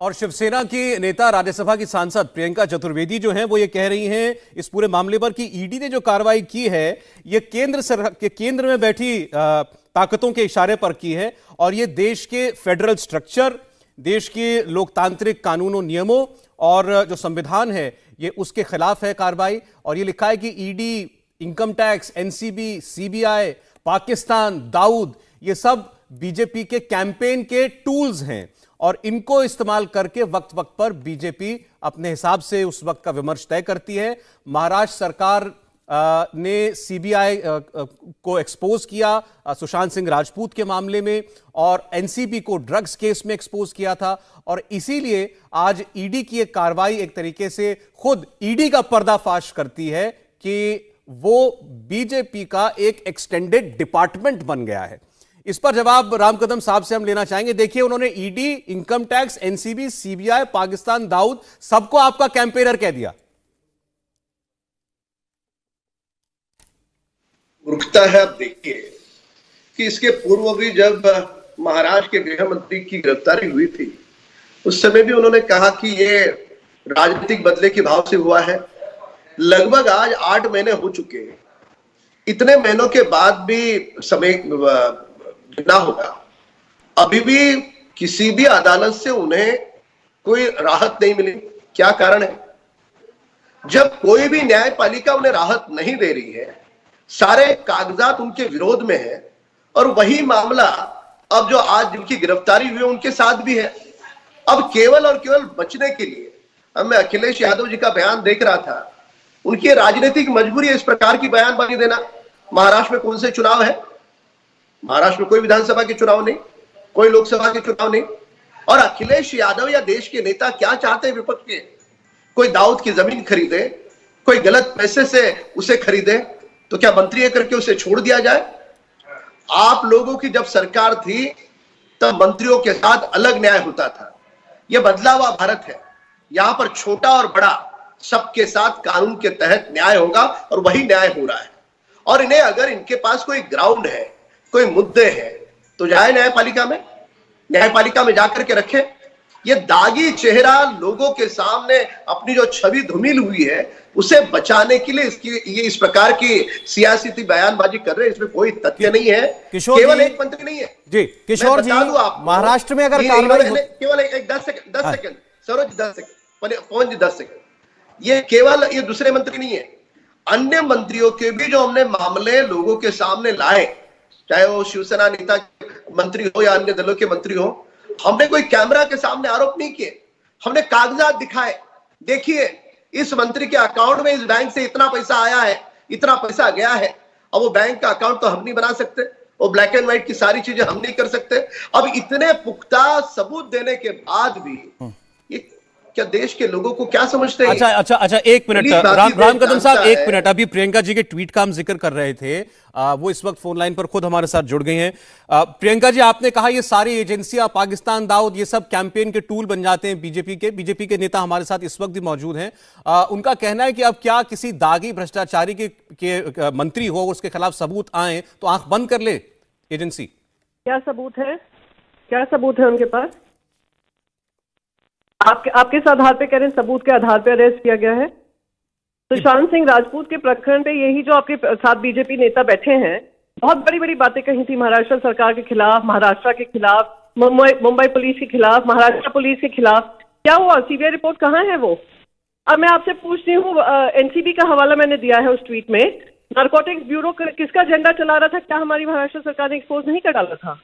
और शिवसेना की नेता, राज्यसभा की सांसद प्रियंका चतुर्वेदी जो हैं वो ये कह रही हैं इस पूरे मामले पर कि ईडी ने जो कार्रवाई की है ये केंद्र में बैठी ताकतों के इशारे पर की है और ये देश के फेडरल स्ट्रक्चर, देश के लोकतांत्रिक कानूनों, नियमों और जो संविधान है ये उसके खिलाफ है कार्रवाई। और ये लिखा है कि ED, income tax, NCB, CBI, Pakistan, Dawood, ये सब बीजेपी के कैंपेन के टूल्स हैं और इनको इस्तेमाल करके वक्त वक्त पर बीजेपी अपने हिसाब से उस वक्त का विमर्श तय करती है। महाराष्ट्र सरकार ने सीबीआई को एक्सपोज किया सुशांत सिंह राजपूत के मामले में, और एनसीबी को ड्रग्स केस में एक्सपोज किया था। और इसीलिए आज ईडी की एक कार्रवाई एक तरीके से खुद ईडी का पर्दाफाश करती है कि वो बीजेपी का एक एक्सटेंडेड डिपार्टमेंट बन गया है। इस पर जवाब राम कदम साहब से हम लेना चाहेंगे। देखिए, उन्होंने ED, income tax, NCB, CBI, Pakistan Dawood सबको आपका कैंपेनर कह दिया। रुकता है। अब देखिए कि इसके पूर्व भी जब महाराष्ट्र के गृह मंत्री की गिरफ्तारी हुई थी, उस समय भी उन्होंने कहा कि ये राजनीतिक बदले के भाव से हुआ है। लगभग आज 8 महीने हो चुके हैं। इतने महीनों के बाद भी समय गिना होगा, अभी भी किसी भी अदालत से उन्हें कोई राहत नहीं मिली। क्या कारण है? जब कोई भी न्यायपालिका उन्हें राहत नहीं दे रही है, सारे कागजात उनके विरोध में है, और वही मामला अब जो आज जिनकी गिरफ्तारी हुई है उनके साथ भी है। अब केवल और केवल बचने के लिए, अब मैं अखिलेश यादव जी का बयान देख रहा था, उनकी राजनीतिक मजबूरी है इस प्रकार की बयानबाजी देना। महाराष्ट्र में कौन से चुनाव है? महाराष्ट्र में कोई विधानसभा के चुनाव नहीं, कोई लोकसभा के चुनाव नहीं। और अखिलेश यादव या देश के नेता क्या चाहते हैं विपक्ष के? कोई दाऊद की जमीन खरीदे, कोई गलत पैसे से उसे खरीदे, तो क्या मंत्री करके उसे छोड़ दिया जाए? आप लोगों की जब सरकार थी तब मंत्रियों के साथ अलग न्याय होता था। यह बदला हुआ भारत है। यहां पर छोटा और बड़ा सबके साथ कानून के तहत न्याय होगा, और वही न्याय हो रहा है। और इन्हें अगर इनके पास कोई ग्राउंड है, कोई मुद्दे हैं, तो जाए न्यायपालिका में जाकर के रखे। ये दागी चेहरा लोगों के सामने अपनी जो छवि धूमिल हुई है उसे बचाने के लिए ये इस प्रकार की सियासी बयानबाजी कर रहे हैं। इसमें कोई तथ्य नहीं है। केवल एक मंत्री नहीं है जी। किशोर जी, महाराष्ट्र में अगर कार्रवाई केवल एक 10 सेकंड सरोज, 10 सेकंड पवन जी, 10 सेकंड। ये केवल ये दूसरे मंत्री नहीं है, अन्य मंत्रियों के भी जो हमने मामले लोगों के सामने लाए, चाहे वो शिवसेना नेता मंत्री हो या अन्य दलों के मंत्री हो, हमने कोई कैमरा के सामने आरोप नहीं किए। हमने कागजात दिखाए। देखिए, इस मंत्री के अकाउंट में इस बैंक से इतना पैसा आया है, इतना पैसा गया है। अब वो बैंक का अकाउंट तो हम नहीं बना सकते, वो ब्लैक एंड व्हाइट की सारी चीजें हम नहीं कर सकते। अब इतने पुख्ता सबूत देने के बाद भी ये क्या देश के लोगों को क्या समझते हैं? अच्छा, एक मिनट राम कदम साहब, एक मिनट। अभी प्रियंका जी के ट्वीट का हम जिक्र कर रहे थे, वो इस वक्त फोन लाइन पर खुद हमारे साथ जुड़ गई हैं। प्रियंका जी, आपने कहा ये सारी एजेंसियां, पाकिस्तान दाऊद, ये सब कैंपेन के टूल बन जाते हैं बीजेपी के नेता हमारे साथ इस वक्त भी मौजूद हैं। उनका कहना है कि अब क्या किसी दागी भ्रष्टाचारी के मंत्री हो, उसके खिलाफ सबूत आए तो आंख बंद कर ले एजेंसी? क्या सबूत है उनके पास? आप किस आधार पे कह रहे हैं सबूत के आधार पे अरेस्ट किया गया है? सुशांत सिंह राजपूत के प्रकरण पे यही जो आपके साथ बीजेपी नेता बैठे हैं, बहुत बड़ी बड़ी बातें कही थी महाराष्ट्र सरकार के खिलाफ, महाराष्ट्र के खिलाफ, मुंबई पुलिस के खिलाफ, महाराष्ट्र पुलिस के खिलाफ। क्या हुआ? सीबीआई रिपोर्ट कहाँ है वो? अब मैं आपसे पूछती हूँ, एनसीबी का हवाला मैंने दिया है उस ट्वीट में। नारकोटिक्स ब्यूरो किसका एजेंडा चला रहा था? क्या हमारी महाराष्ट्र सरकार ने एक्सपोज नहीं कर डाला था?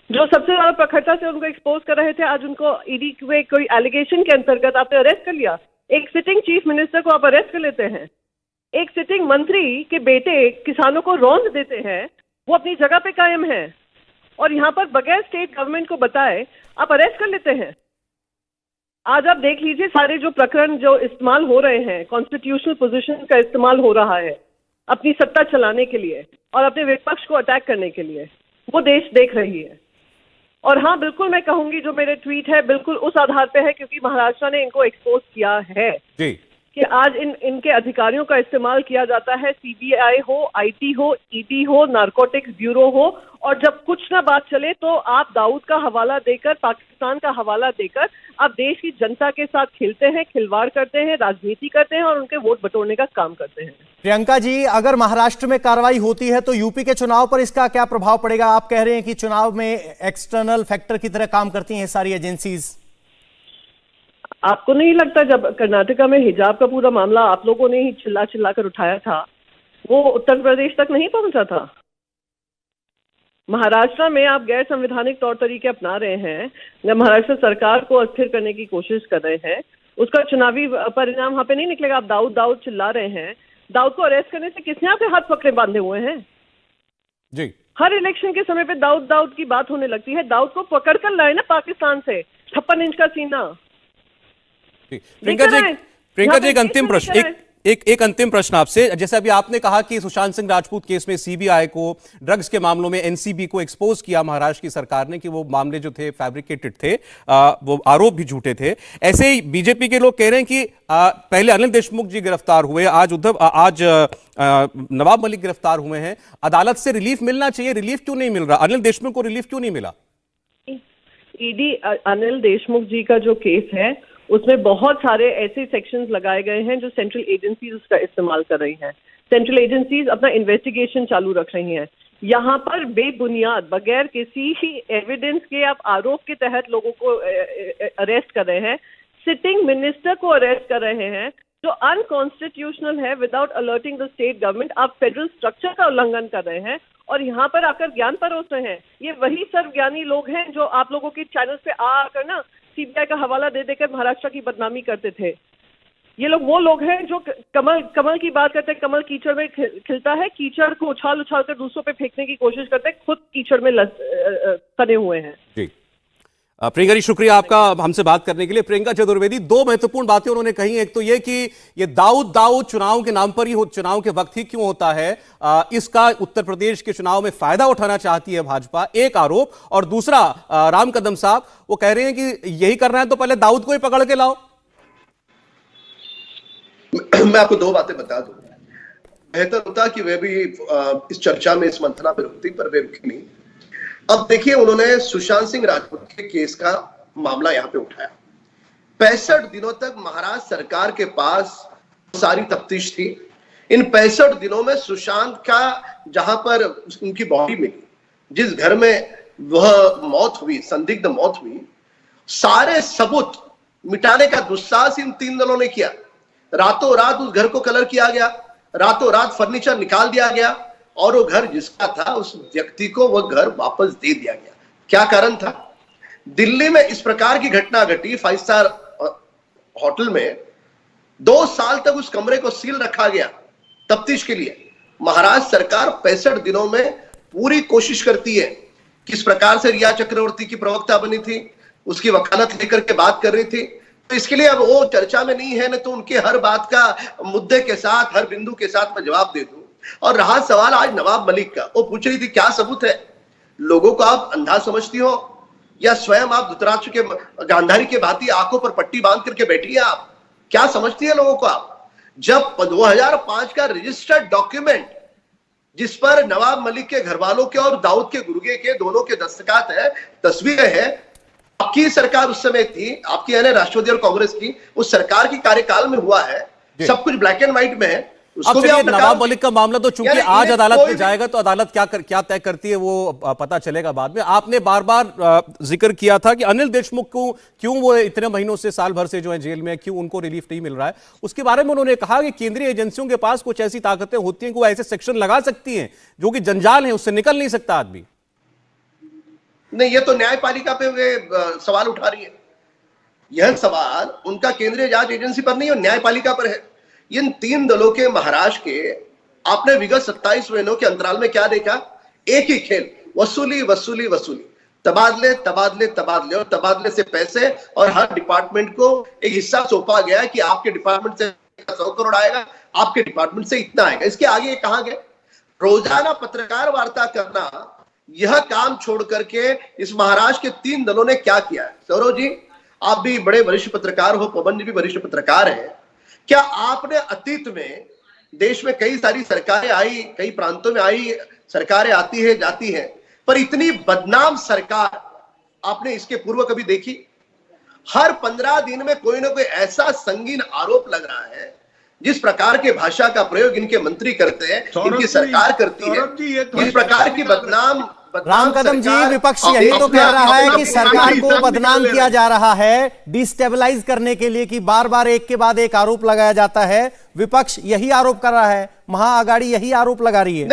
जो सबसे ज्यादा प्रखरता से उनको एक्सपोज कर रहे थे, आज उनको ईडी के कोई एलिगेशन के अंतर्गत आपने अरेस्ट कर लिया। एक सिटिंग चीफ मिनिस्टर को आप अरेस्ट कर लेते हैं। एक सिटिंग मंत्री के बेटे किसानों को रौंद देते हैं, वो अपनी जगह पे कायम है, और यहाँ पर बगैर स्टेट गवर्नमेंट को बताए आप अरेस्ट कर लेते हैं। आज आप देख लीजिए, सारे जो प्रकरण जो इस्तेमाल हो रहे हैं, कॉन्स्टिट्यूशनल पोजीशन का इस्तेमाल हो रहा है अपनी सत्ता चलाने के लिए और अपने विपक्ष को अटैक करने के लिए, वो देश देख रही है। और हाँ, बिल्कुल मैं कहूंगी जो मेरे ट्वीट है बिल्कुल उस आधार पे है क्योंकि महाराष्ट्र ने इनको एक्सपोज किया है जी। कि आज इनके अधिकारियों का इस्तेमाल किया जाता है, सीबीआई हो, आईटी हो, ईडी हो, नारकोटिक्स ब्यूरो हो, और जब कुछ ना बात चले तो आप दाऊद का हवाला देकर, पाकिस्तान का हवाला देकर आप देश की जनता के साथ खेलते हैं, खिलवाड़ करते हैं, राजनीति करते हैं और उनके वोट बटोरने का काम करते हैं। प्रियंका जी, अगर महाराष्ट्र में कार्रवाई होती है तो यूपी के चुनाव पर इसका क्या प्रभाव पड़ेगा? आप कह रहे हैं कि चुनाव में एक्सटर्नल फैक्टर की तरह काम करती हैं सारी एजेंसीज। आपको नहीं लगता जब कर्नाटका में हिजाब का पूरा मामला आप लोगों ने ही चिल्ला कर उठाया था, वो उत्तर प्रदेश तक नहीं पहुंचा था? महाराष्ट्र में आप गैर संवैधानिक तौर तरीके अपना रहे हैं, जब महाराष्ट्र सरकार को अस्थिर करने की कोशिश कर रहे हैं, उसका चुनावी परिणाम वहां पे नहीं निकलेगा। आप दाऊद चिल्ला रहे हैं, दाऊद को अरेस्ट करने से किसने आपके हाथ पकड़े बांधे हुए हैं? जी, हर इलेक्शन के समय पे दाऊद की बात होने लगती है। दाऊद को पकड़ कर लाए ना पाकिस्तान से, 56 इंच का सीना। प्रियंका जी, एक अंतिम प्रश्न, एक अंतिम प्रश्न आपसे। जैसे अभी आपने कहा कि सुशांत सिंह राजपूत केस में सीबीआई को, ड्रग्स के मामलों में एनसीबी को एक्सपोज किया महाराष्ट्र की सरकार ने कि वो मामले जो थे फैब्रिकेटेड थे, वो आरोप भी झूठे थे। ऐसे ही बीजेपी के लोग कह रहे हैं कि पहले अनिल देशमुख जी गिरफ्तार हुए, आज नवाब मलिक गिरफ्तार हुए हैं, अदालत से रिलीफ मिलना चाहिए, रिलीफ क्यों नहीं मिल रहा? अनिल देशमुख को रिलीफ क्यों नहीं मिला? ईडी अनिल देशमुख जी का जो केस है उसमें बहुत सारे ऐसे सेक्शंस लगाए गए हैं जो सेंट्रल एजेंसीज उसका इस्तेमाल कर रही हैं। सेंट्रल एजेंसीज अपना इन्वेस्टिगेशन चालू रख रही हैं। यहाँ पर बेबुनियाद, बगैर किसी ही एविडेंस के आप आरोप के तहत लोगों को अरेस्ट कर रहे हैं। सिटिंग मिनिस्टर को अरेस्ट कर रहे हैं जो अनकॉन्स्टिट्यूशनल है, without alerting the state government. आप फेडरल स्ट्रक्चर का उल्लंघन कर रहे हैं और यहाँ पर आकर ज्ञान परोस रहे हैं। ये वही सर्वज्ञानी लोग हैं जो आप लोगों के चैनल पे आकर ना सीबीआई का हवाला दे देकर महाराष्ट्र की बदनामी करते थे। ये लोग वो लोग हैं जो कमल की बात करते हैं, कमल कीचड़ में खिलता है, कीचड़ को उछाल कर दूसरों पे फेंकने की कोशिश करते हैं, खुद कीचड़ में सने हुए हैं। जी, प्रियंका जी, शुक्रिया आपका हमसे बात करने के लिए। प्रियंका चतुर्वेदी, दो महत्वपूर्ण बातें उन्होंने कही। एक तो ये कि ये दाऊद चुनाव के नाम पर ही चुनाव के वक्त ही क्यों होता है, इसका उत्तर प्रदेश के चुनाव में फायदा उठाना चाहती है भाजपा, एक आरोप। और दूसरा, राम कदम साहब वो कह रहे हैं कि यही करना है तो पहले दाऊद को ही पकड़ के लाओ। मैं आपको दो बातें बता दूं। बेहतर होता कि वे भी इस चर्चा में, इस मंथना पर रुकती, पर वे रुकी नहीं। अब देखिए, उन्होंने सुशांत सिंह राजपूत के केस का मामला यहां पे उठाया। 65 दिनों तक महाराष्ट्र सरकार के पास सारी तफ्तीश थी। इन 65 दिनों में सुशांत का, जहां पर उनकी बॉडी मिली, जिस घर में वह मौत हुई, संदिग्ध मौत हुई, सारे सबूत मिटाने का दुस्साहस इन 3 दलों ने किया। रातों रात उस घर को कलर किया गया, रातों रात फर्नीचर निकाल दिया गया और वो घर जिसका था उस व्यक्ति को वह घर वापस दे दिया गया। क्या कारण था? दिल्ली में इस प्रकार की घटना घटी, 5 स्टार होटल में 2 साल तक उस कमरे को सील रखा गया तफ्तीश के लिए। महाराष्ट्र सरकार 65 दिनों में पूरी कोशिश करती है। किस प्रकार से रिया चक्रवर्ती की प्रवक्ता बनी थी, उसकी वकालत लेकर के बात कर रही थी, तो इसके लिए अब वो चर्चा में नहीं है, न तो उनके हर बात का मुद्दे के साथ, हर बिंदु के साथ मैं जवाब दे दूं। और रहा सवाल आज नवाब मलिक का, वो पूछ रही थी क्या सबूत है। लोगों को आप अंधा समझती हो या स्वयं आप धृतराष्ट्र के गांधारी के भांति आंखों पर पट्टी बांध करके बैठी है? आप क्या समझती है लोगों को आप? जब 2005 का रजिस्टर्ड डॉक्यूमेंट जिस पर नवाब मलिक के घर वालों के और दाऊद के गुर्गे के दोनों के दस्तखत है, तस्वीरें हैं, आपकी सरकार उस समय थी, आपकी यानी राष्ट्रवादी और कांग्रेस की, उस सरकार की कार्यकाल में हुआ है, सब कुछ ब्लैक एंड व्हाइट में है। अब चलिए, नवाब मलिक का मामला तो चूंकि आज अदालत में जाएगा तो अदालत क्या तय करती है वो पता चलेगा बाद में। आपने बार बार जिक्र किया था कि अनिल देशमुख को क्यों वो इतने महीनों से, साल भर से जो है जेल में, क्यों उनको रिलीफ नहीं मिल रहा है। उसके बारे में उन्होंने कहा कि केंद्रीय एजेंसियों के पास कुछ ऐसी ताकतें होती हैं कि वो ऐसे सेक्शन लगा सकती हैं जो कि जंजाल है, उससे निकल नहीं सकता आदमी। नहीं, ये तो न्यायपालिका पे वे सवाल उठा रही है। यह सवाल उनका केंद्रीय जांच एजेंसी पर नहीं है, न्यायपालिका पर है। इन 3 दलों के महाराष्ट्र के, आपने विगत 27 महीनों के अंतराल में क्या देखा? एक ही खेल, वसूली वसूली वसूली, तबादले तबादले तबादले, और तबादले से पैसे, और हर डिपार्टमेंट को एक हिस्सा सौंपा गया कि आपके डिपार्टमेंट से 100 करोड़ आएगा, आपके डिपार्टमेंट से इतना आएगा। इसके आगे ये कहां गए? रोजाना पत्रकार वार्ता करना, यह काम छोड़ करके इस महाराष्ट्र के 3 दलों ने क्या किया है? सौरव जी, आप भी बड़े वरिष्ठ पत्रकार हो, पवन जी भी वरिष्ठ पत्रकार है। क्या आपने अतीत में, देश में कई सारी सरकारें आई, कई प्रांतों में आई सरकारें, आती है जाती है, पर इतनी बदनाम सरकार आपने इसके पूर्व कभी देखी? हर 15 दिन में कोई ना कोई ऐसा संगीन आरोप लग रहा है। जिस प्रकार के भाषा का प्रयोग इनके मंत्री करते हैं, इनकी सरकार करती है, इस प्रकार की बदनाम राम कदम जी, विपक्ष यही तो कह रहा है कि सरकार को बदनाम किया जा रहा है, डिस्टेबलाइज करने के लिए, कि बार बार एक के बाद एक आरोप लगाया जाता है। विपक्ष यही आरोप कर रहा है, महाआघाड़ी यही आरोप लगा रही है।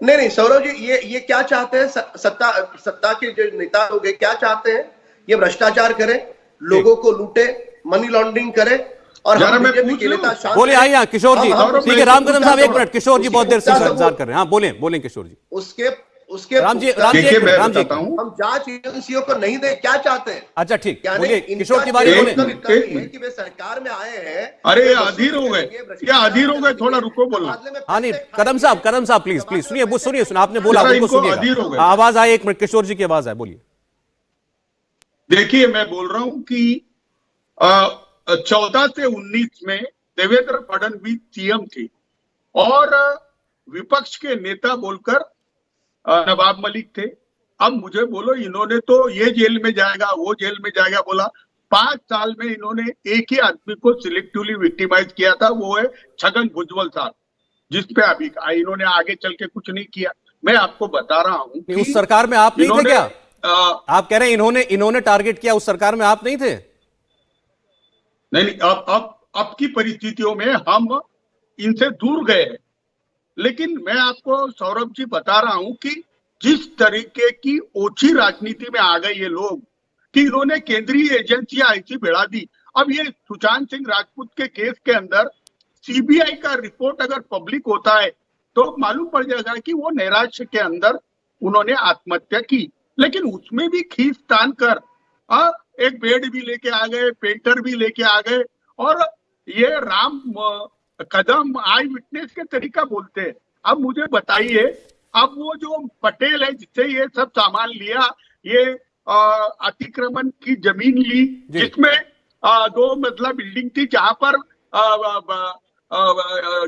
नहीं सौरव जी, ये क्या चाहते हैं? सत्ता के जो नेता लोग हैं क्या चाहते हैं? ये भ्रष्टाचार करें, लोगों को लूटे, मनी लॉन्ड्रिंग करे, और जरा हम मैं बीजेपी पूछ के लूं। नेता शांत बोले हैं। आइए यहाँ किशोर जी, हम ठीक है राम कदम साहब एक मिनट, किशोर जी उसके बहुत देर से उसके इंतजार कर रहे हैं। हाँ बोले बोले किशोर जी। उसके राम जी देखिए एक मिनट, मैं राम जी बताता हूँ। हम जांच एजेंसियों को नहीं दे, क्या चाहते हैं? अच्छा ठीक, यानी बोलिए इनका किशोर तिवारी बोले। मतलब इतना एक ही है मिनट। कि वे सरकार में आए हैं। अरे वे अधीर हो गए, भ्रष्टाचार क्या अधीर हो गए? थोड़ा रुको बोलना। तबादले में हाँ नहीं पैसे कदम साहब प्लीज प्लीज सुनिए, वो सुनिए आपने बोला जरा उनको इनको अधीर हो सुनिएगा। गए। आवाज आए, एक मिनट किशोर जी की आवाज आए, बोलिए। देखिए मैं बोल रहा हूं कि 14 से 19 में देवेंद्र फडणवीस सीएम थे और विपक्ष के नेता बोलकर नवाब मलिक थे। अब मुझे बोलो, इन्होंने तो ये जेल में जाएगा वो जेल में जाएगा बोला। 5 साल में इन्होंने एक ही आदमी को सिलेक्टिवली विक्टिमाइज किया था, वो है छगन भुजबल साहब, जिसपे अभी इन्होंने आगे चल के कुछ नहीं किया। मैं आपको बता रहा हूं उस सरकार में आप नहीं थे क्या? आप कह रहे हैं इन्होंने टारगेट किया, उस सरकार में आप नहीं थे? नहीं, अब की परिस्थितियों में हम इनसे दूर गए हैं। लेकिन मैं आपको सौरभ जी बता रहा हूं कि जिस तरीके की ओछी राजनीति में आ गए ये लोग कि इन्होंने केंद्रीय एजेंसियां ऐसी बढ़ा दी। अब ये सुशांत सिंह राजपूत के केस के अंदर सीबीआई का रिपोर्ट अगर पब्लिक होता है तो मालूम पड़ जाएगा कि वो नैराश्य के अंदर उन्होंने आत्महत्या की। लेकिन उसमें भी खींच तान कर एक बेड भी लेके आ गए, पेंटर भी लेके आ गए, और ये राम कदम आई विटनेस के तरीका बोलते हैं। अब मुझे बताइए, अब वो जो पटेल है जिससे ये सब सामान लिया, ये अतिक्रमण की जमीन ली जिसमें 2 मंजिला बिल्डिंग थी जहां पर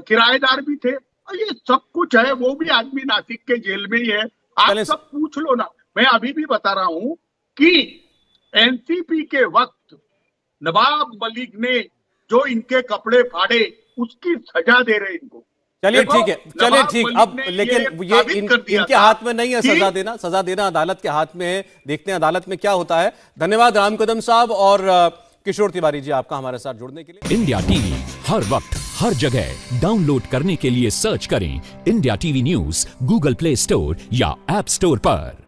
किराएदार भी थे, ये सब कुछ है। वो भी आदमी नासिक के जेल में ही है। आप सब पूछ लो ना। मैं अभी भी बता रहा हूं कि एनसीपी के वक्त नवाब मलिक ने जो इनके कपड़े फाड़े उसकी सजा दे रहे इनको। चलिए ठीक है, चलिए ठीक। अब लेकिन ये इनके हाथ में नहीं है सजा देना, सजा देना अदालत के हाथ में है। देखते हैं अदालत में क्या होता है। धन्यवाद राम कदम साहब और किशोर तिवारी जी आपका हमारे साथ जुड़ने के लिए। इंडिया टीवी हर वक्त हर जगह डाउनलोड करने के लिए सर्च करें India TV news Google play store या ऐप स्टोर पर।